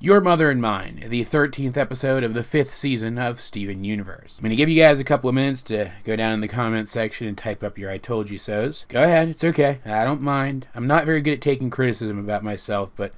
Your Mother and Mine, the 13th episode of the 5th season of Steven Universe. I'm going to give you guys a couple of minutes to go down in the comment section and type up your I told you so's. Go ahead, it's okay, I don't mind. I'm not very good at taking criticism about myself, but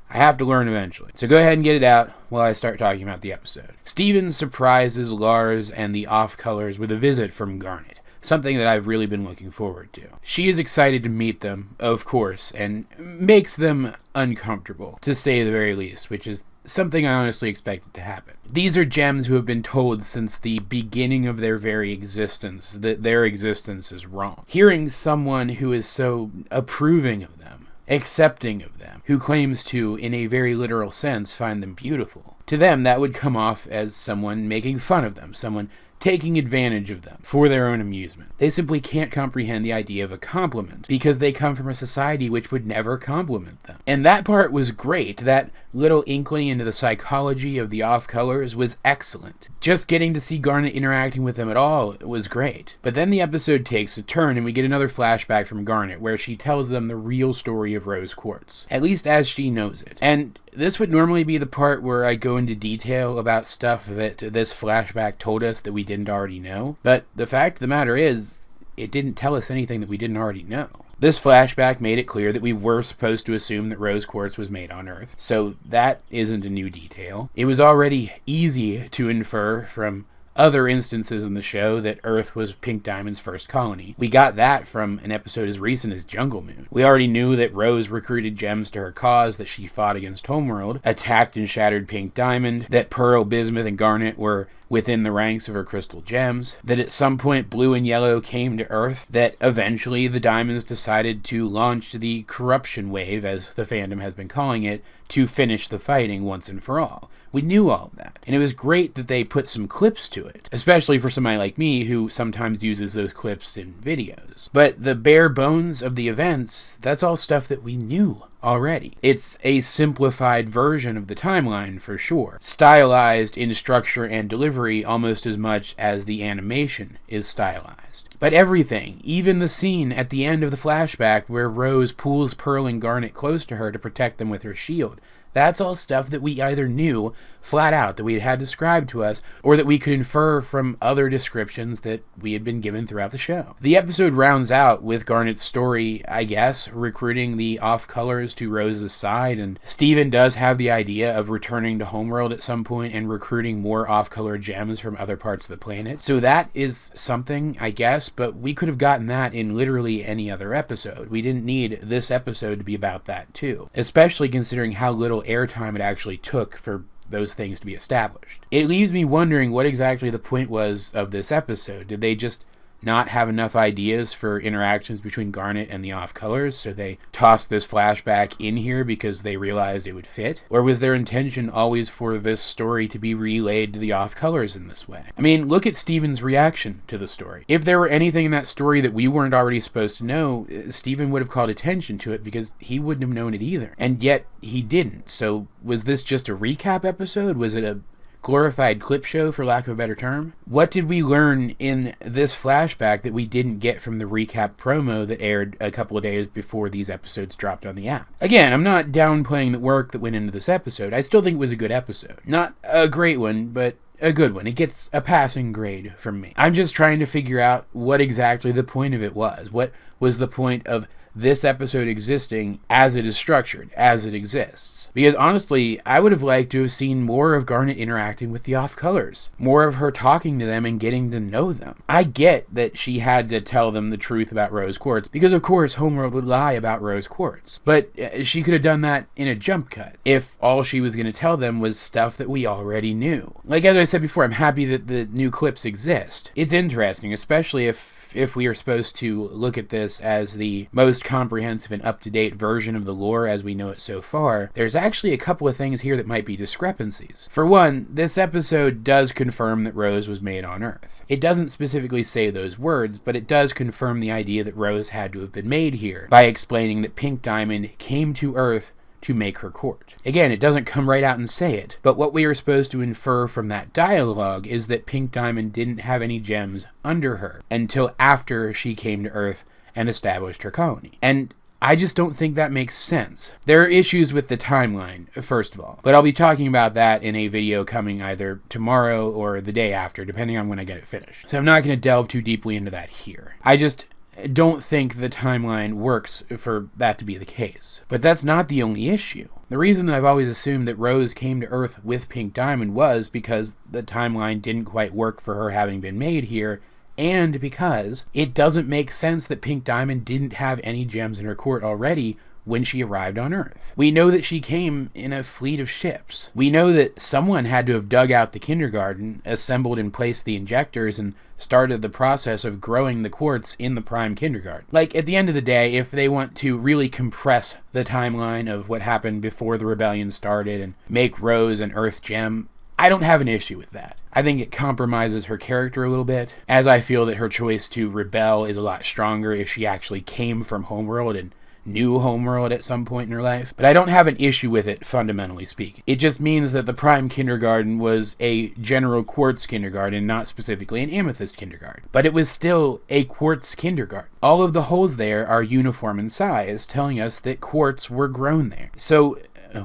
I have to learn eventually. So go ahead and get it out while I start talking about the episode. Steven surprises Lars and the off-colors with a visit from Garnet, something that I've really been looking forward to. She is excited to meet them, of course, and makes them uncomfortable, to say the very least, which is something I honestly expected to happen. These are gems who have been told since the beginning of their very existence that their existence is wrong. Hearing someone who is so approving of them, accepting of them, who claims to, in a very literal sense, find them beautiful, to them that would come off as someone making fun of them, someone taking advantage of them for their own amusement. They simply can't comprehend the idea of a compliment because they come from a society which would never compliment them. And that part was great. That little inkling into the psychology of the off-colors was excellent. Just getting to see Garnet interacting with them at all was great. But then the episode takes a turn and we get another flashback from Garnet where she tells them the real story of Rose Quartz, at least as she knows it. And this would normally be the part where I go into detail about stuff that this flashback told us that we didn't already know. But the fact of the matter is, it didn't tell us anything that we didn't already know. This flashback made it clear that we were supposed to assume that Rose Quartz was made on Earth, so that isn't a new detail. It was already easy to infer from other instances in the show that Earth was Pink Diamond's first colony. We got that from an episode as recent as Jungle Moon. We already knew that Rose recruited gems to her cause, that she fought against Homeworld, attacked and shattered Pink Diamond, that Pearl, Bismuth, and Garnet were within the ranks of her crystal gems, that at some point Blue and Yellow came to Earth, that eventually the Diamonds decided to launch the corruption wave, as the fandom has been calling it, to finish the fighting once and for all. We knew all of that, and it was great that they put some clips to it, especially for somebody like me who sometimes uses those clips in videos. But the bare bones of the events, that's all stuff that we knew already. It's a simplified version of the timeline for sure, stylized in structure and delivery almost as much as the animation is stylized. But everything, even the scene at the end of the flashback where Rose pulls Pearl and Garnet close to her to protect them with her shield, that's all stuff that we either knew flat out, that we had described to us, or that we could infer from other descriptions that we had been given throughout the show. The episode rounds out with Garnet's story, I guess, recruiting the off-colors to Rose's side, and Steven does have the idea of returning to Homeworld at some point and recruiting more off-color gems from other parts of the planet. So that is something, I guess, but we could have gotten that in literally any other episode. We didn't need this episode to be about that too, especially considering how little airtime it actually took for those things to be established. It leaves me wondering what exactly the point was of this episode. Did they just not have enough ideas for interactions between Garnet and the off-colors, so they tossed this flashback in here because they realized it would fit? Or was their intention always for this story to be relayed to the off-colors in this way? I mean, look at Steven's reaction to the story. If there were anything in that story that we weren't already supposed to know, Steven would have called attention to it because he wouldn't have known it either. And yet, he didn't. So, was this just a recap episode? Was it a glorified clip show, for lack of a better term? What did we learn in this flashback that we didn't get from the recap promo that aired a couple of days before these episodes dropped on the app? Again, I'm not downplaying the work that went into this episode. I still think it was a good episode. Not a great one, but a good one. It gets a passing grade from me. I'm just trying to figure out what exactly the point of it was. What was the point of this episode existing as it is structured, as it exists? Because honestly, I would have liked to have seen more of Garnet interacting with the off-colors, more of her talking to them and getting to know them. I get that she had to tell them the truth about Rose Quartz, because of course Homeworld would lie about Rose Quartz, but she could have done that in a jump cut, if all she was going to tell them was stuff that we already knew. Like as I said before, I'm happy that the new clips exist. It's interesting, especially if we are supposed to look at this as the most comprehensive and up-to-date version of the lore as we know it so far, there's actually a couple of things here that might be discrepancies. For one, this episode does confirm that Rose was made on Earth. It doesn't specifically say those words, but it does confirm the idea that Rose had to have been made here by explaining that Pink Diamond came to Earth to make her court. Again, it doesn't come right out and say it, but what we are supposed to infer from that dialogue is that Pink Diamond didn't have any gems under her until after she came to Earth and established her colony. And I just don't think that makes sense. There are issues with the timeline, first of all, but I'll be talking about that in a video coming either tomorrow or the day after, depending on when I get it finished. So I'm not going to delve too deeply into that here. I just don't think the timeline works for that to be the case. But that's not the only issue. The reason that I've always assumed that Rose came to Earth with Pink Diamond was because the timeline didn't quite work for her having been made here, and because it doesn't make sense that Pink Diamond didn't have any gems in her court already when she arrived on Earth. We know that she came in a fleet of ships. We know that someone had to have dug out the kindergarten, assembled and placed the injectors, and started the process of growing the quartz in the prime kindergarten. Like, at the end of the day, if they want to really compress the timeline of what happened before the rebellion started and make Rose an Earth gem, I don't have an issue with that. I think it compromises her character a little bit, as I feel that her choice to rebel is a lot stronger if she actually came from Homeworld and knew Homeworld at some point in her life. But I don't have an issue with it, fundamentally speaking. It just means that the prime kindergarten was a general quartz kindergarten, not specifically an amethyst kindergarten. But it was still a quartz kindergarten. All of the holes there are uniform in size, telling us that quartz were grown there. So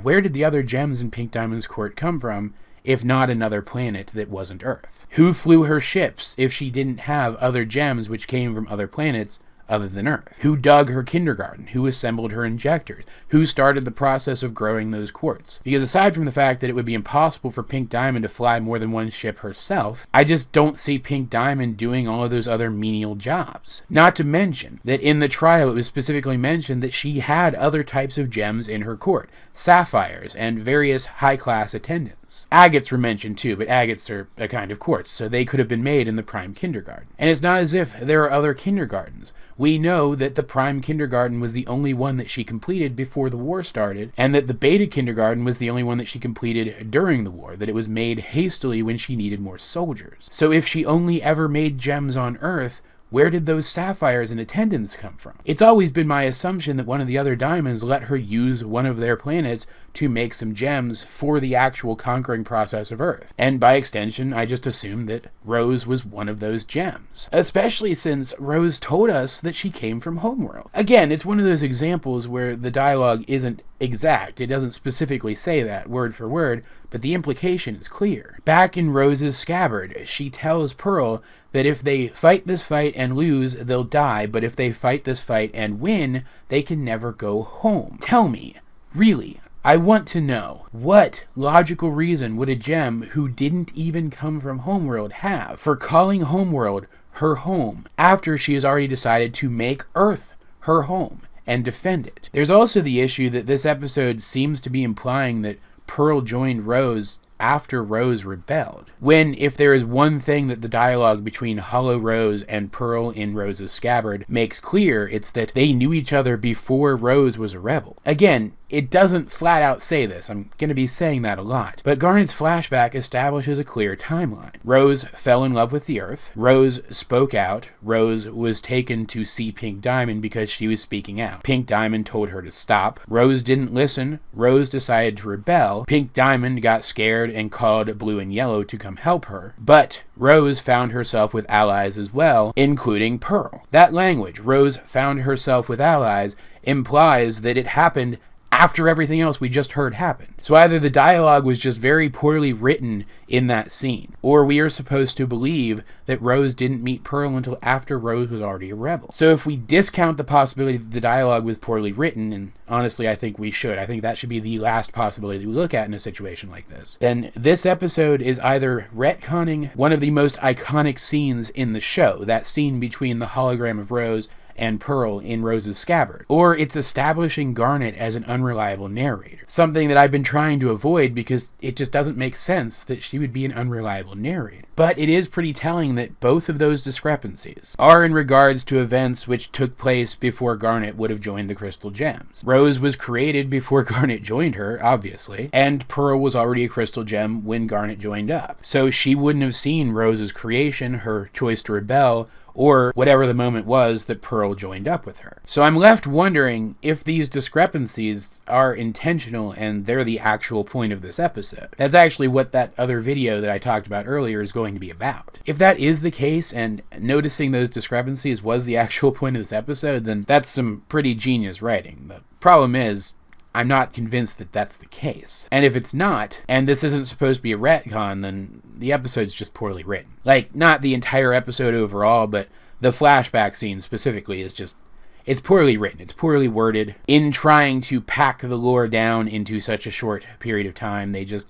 where did the other gems in Pink Diamond's court come from, if not another planet that wasn't Earth? Who flew her ships if she didn't have other gems which came from other planets other than Earth? Who dug her kindergarten? Who assembled her injectors? Who started the process of growing those quartz? Because aside from the fact that it would be impossible for Pink Diamond to fly more than one ship herself, I just don't see Pink Diamond doing all of those other menial jobs. Not to mention that in the trial it was specifically mentioned that she had other types of gems in her court, sapphires and various high-class attendants. Agates were mentioned too, but agates are a kind of quartz, so they could have been made in the prime kindergarten. And it's not as if there are other kindergartens. We know that the prime kindergarten was the only one that she completed before the war started, and that the beta kindergarten was the only one that she completed during the war, that it was made hastily when she needed more soldiers. So if she only ever made gems on Earth, where did those sapphires and attendants come from? It's always been my assumption that one of the other diamonds let her use one of their planets to make some gems for the actual conquering process of Earth. And by extension, I just assumed that Rose was one of those gems. Especially since Rose told us that she came from Homeworld. Again, it's one of those examples where the dialogue isn't exact. It doesn't specifically say that word for word, but the implication is clear. Back in Rose's scabbard, she tells Pearl that if they fight this fight and lose, they'll die, but if they fight this fight and win, they can never go home. Tell me, really, I want to know, what logical reason would a gem who didn't even come from Homeworld have for calling Homeworld her home after she has already decided to make Earth her home and defend it? There's also the issue that this episode seems to be implying that Pearl joined Rose after Rose rebelled. When, if there is one thing that the dialogue between Hollow Rose and Pearl in Rose's scabbard makes clear, it's that they knew each other before Rose was a rebel. Again, it doesn't flat out say this. I'm going to be saying that a lot. But Garnet's flashback establishes a clear timeline. Rose fell in love with the Earth. Rose spoke out. Rose was taken to see Pink Diamond because she was speaking out. Pink Diamond told her to stop. Rose didn't listen. Rose decided to rebel. Pink Diamond got scared and called Blue and Yellow to come help her. But Rose found herself with allies as well, including Pearl. That language, Rose found herself with allies, implies that it happened after everything else we just heard happened. So either the dialogue was just very poorly written in that scene, or we are supposed to believe that Rose didn't meet Pearl until after Rose was already a rebel. So if we discount the possibility that the dialogue was poorly written, and honestly I think we should, I think that should be the last possibility that we look at in a situation like this, then this episode is either retconning one of the most iconic scenes in the show, that scene between the hologram of Rose and Pearl in Rose's scabbard, or it's establishing Garnet as an unreliable narrator, something that I've been trying to avoid because it just doesn't make sense that she would be an unreliable narrator. But it is pretty telling that both of those discrepancies are in regards to events which took place before Garnet would have joined the Crystal Gems. Rose was created before Garnet joined her, obviously, and Pearl was already a Crystal Gem when Garnet joined up. So she wouldn't have seen Rose's creation, her choice to rebel, or whatever the moment was that Pearl joined up with her. So I'm left wondering if these discrepancies are intentional and they're the actual point of this episode. That's actually what that other video that I talked about earlier is going to be about. If that is the case, and noticing those discrepancies was the actual point of this episode, then that's some pretty genius writing. The problem is, I'm not convinced that that's the case. And if it's not, and this isn't supposed to be a retcon, then the episode's just poorly written. Like, not the entire episode overall, but the flashback scene specifically is just, it's poorly written. It's poorly worded. In trying to pack the lore down into such a short period of time, they just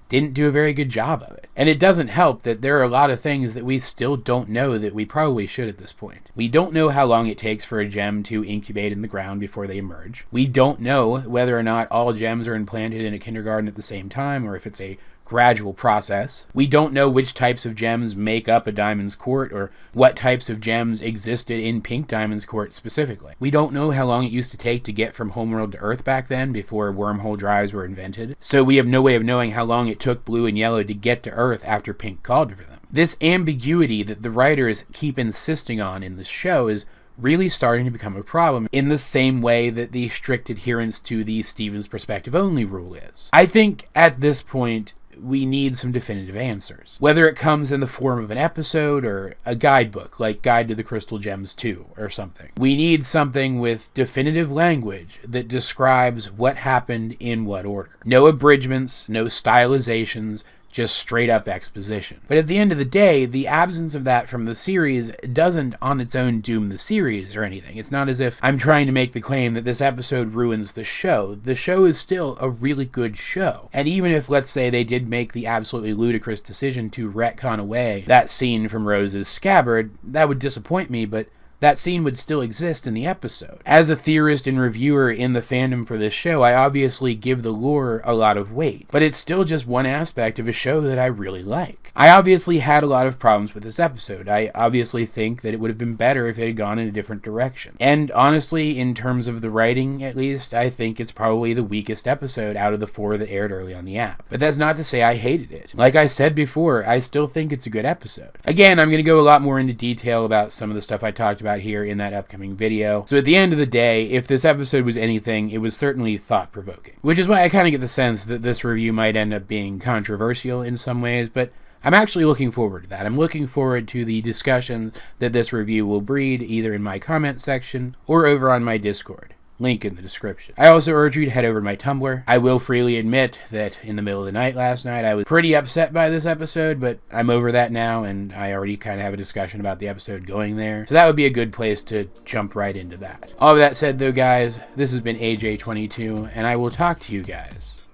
didn't do a very good job of it. And it doesn't help that there are a lot of things that we still don't know that we probably should at this point. We don't know how long it takes for a gem to incubate in the ground before they emerge. We don't know whether or not all gems are implanted in a kindergarten at the same time, or if it's a gradual process. We don't know which types of gems make up a Diamond's Court, or what types of gems existed in Pink Diamond's Court specifically. We don't know how long it used to take to get from Homeworld to Earth back then, before wormhole drives were invented. So we have no way of knowing how long it took Blue and Yellow to get to Earth after Pink called for them. This ambiguity that the writers keep insisting on in the show is really starting to become a problem, in the same way that the strict adherence to the Stevens perspective only rule is. I think at this point, we need some definitive answers. Whether it comes in the form of an episode or a guidebook, like Guide to the Crystal Gems 2 or something. We need something with definitive language that describes what happened in what order. No abridgments, no stylizations, just straight up exposition. But at the end of the day, the absence of that from the series doesn't on its own doom the series or anything. It's not as if I'm trying to make the claim that this episode ruins the show. The show is still a really good show. And even if, let's say, they did make the absolutely ludicrous decision to retcon away that scene from Rose's scabbard, that would disappoint me, but that scene would still exist in the episode. As a theorist and reviewer in the fandom for this show, I obviously give the lore a lot of weight, but it's still just one aspect of a show that I really like. I obviously had a lot of problems with this episode. I obviously think that it would have been better if it had gone in a different direction. And honestly, in terms of the writing, at least, I think it's probably the weakest episode out of the 4 that aired early on the app. But that's not to say I hated it. Like I said before, I still think it's a good episode. Again, I'm going to go a lot more into detail about some of the stuff I talked about here in that upcoming video. So at the end of the day, if this episode was anything, it was certainly thought-provoking. Which is why I kind of get the sense that this review might end up being controversial in some ways, but I'm actually looking forward to that. I'm looking forward to the discussion that this review will breed, either in my comment section or over on my Discord. Link in the description. I also urge you to head over to my Tumblr. I will freely admit that in the middle of the night last night, I was pretty upset by this episode, but I'm over that now, and I already kind of have a discussion about the episode going there. So that would be a good place to jump right into that. All of that said, though, guys, this has been AJ22, and I will talk to you guys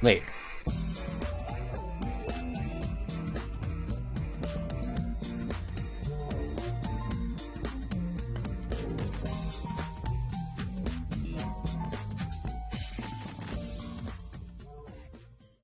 later.